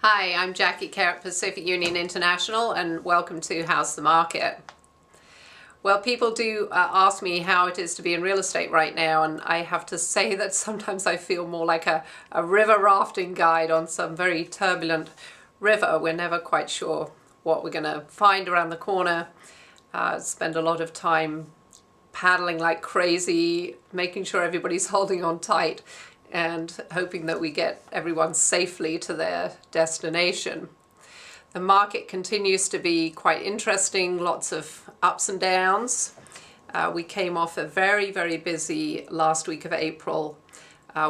Hi, I'm Jackie Kerr at Pacific Union International, and welcome to How's the Market? Well, people do ask me how it is to be in real estate right now, and I have to say that sometimes I feel more like a river rafting guide on some very turbulent river. We're never quite sure what we're going to find around the corner. Spend a lot of time paddling like crazy, making sure everybody's holding on tight and hoping that we get everyone safely to their destination. The market continues to be quite interesting, lots of ups and downs. We came off a very, very busy last week of April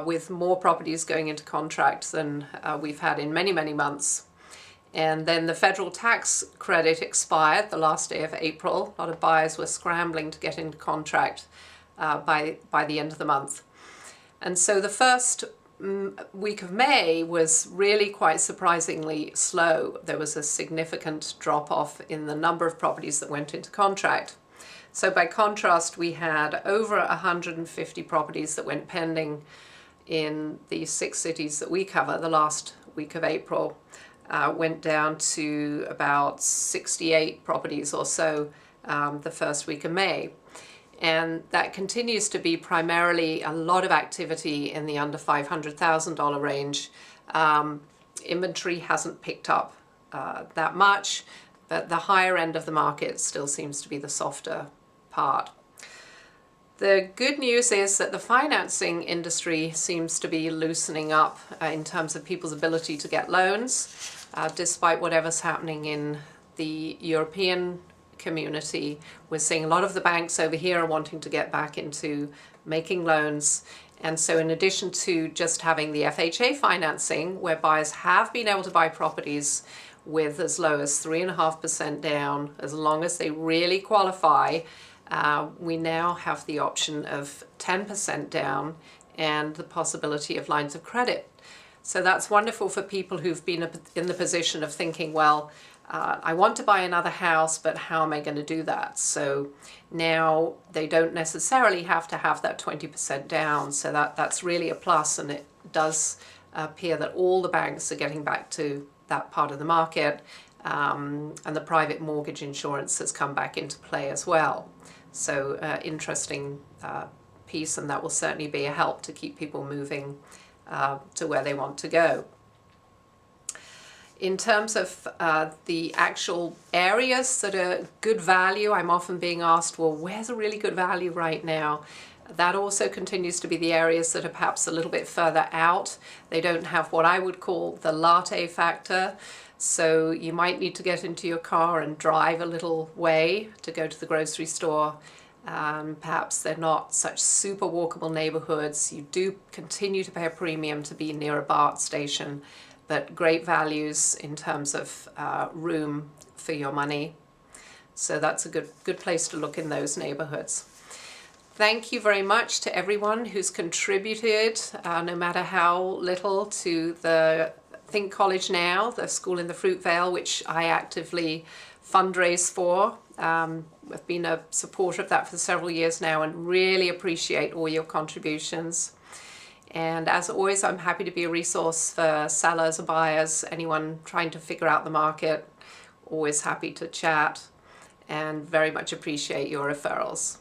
with more properties going into contract than we've had in many, many months. And then the federal tax credit expired the last day of April. A lot of buyers were scrambling to get into contract by the end of the month. And so the first week of May was really quite surprisingly slow. There was a significant drop-off in the number of properties that went into contract. So by contrast, we had over 150 properties that went pending in the 6 cities that we cover. The last week of April went down to about 68 properties or so the first week of May. And that continues to be primarily a lot of activity in the under $500,000 range. Inventory hasn't picked up that much, but the higher end of the market still seems to be the softer part. The good news is that the financing industry seems to be loosening up in terms of people's ability to get loans, despite whatever's happening in the European community. We're seeing a lot of the banks over here are wanting to get back into making loans. And so in addition to just having the FHA financing, where buyers have been able to buy properties with as low as 3.5% down, as long as they really qualify, we now have the option of 10% down and the possibility of lines of credit. So that's wonderful for people who've been in the position of thinking, well, I want to buy another house, but how am I going to do that? So now they don't necessarily have to have that 20% down. So that's really a plus, and it does appear that all the banks are getting back to that part of the market, and the private mortgage insurance has come back into play as well. So interesting piece, and that will certainly be a help to keep people moving to where they want to go. In terms of the actual areas that are good value, I'm often being asked, well, where's a really good value right now? That also continues to be the areas that are perhaps a little bit further out. They don't have what I would call the latte factor. So you might need to get into your car and drive a little way to go to the grocery store. Perhaps they're not such super walkable neighborhoods. You do continue to pay a premium to be near a BART station, but great values in terms of room for your money. So that's a good place to look in those neighborhoods. Thank you very much to everyone who's contributed, no matter how little, to the Think College Now, the school in the Fruitvale, which I actively fundraise for. I've been a supporter of that for several years now and really appreciate all your contributions. And as always, I'm happy to be a resource for sellers or buyers, anyone trying to figure out the market. Always happy to chat and very much appreciate your referrals.